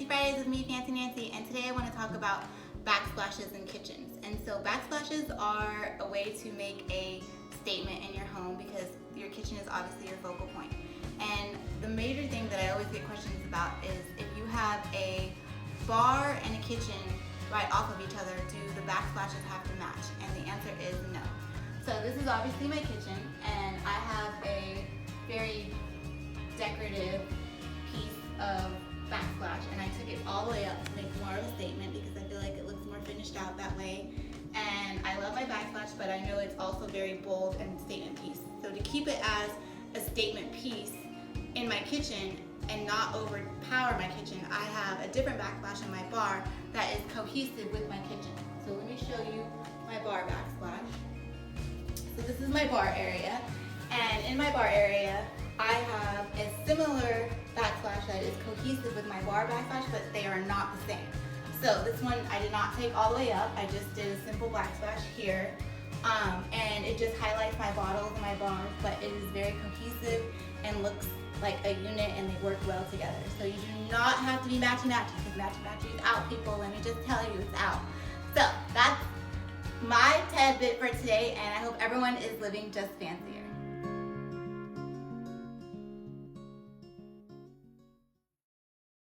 Fridays with me, Fancy Nancy, and today I want to talk about backsplashes in kitchens. And so backsplashes are a way to make a statement in your home because your kitchen is obviously your focal point. And the major thing that I always get questions about is if you have a bar and a kitchen right off of each other, do the backsplashes have to match? And the answer is no. So this is obviously my kitchen, and I have a very decorative piece of backsplash, and I took it all the way up to make more of a statement because I feel like it looks more finished out that way. And I love my backsplash, but I know it's also very bold and statement piece. So to keep it as a statement piece in my kitchen and not overpower my kitchen, I have a different backsplash in my bar that is cohesive with my kitchen. So let me show you my bar backsplash. So this is my bar area, and in my bar area I have a similar backsplash that is cohesive with my bar backsplash, but they are not the same. So this one I did not take all the way up, I just did a simple backsplash here, and it just highlights my bottles and my bars, but it is very cohesive and looks like a unit, and they work well together. So you do not have to be matchy-matchy, because matchy-matchy is out, people. Let me just tell you, it's out. So that's my tidbit for today, and I hope everyone is living just fancier.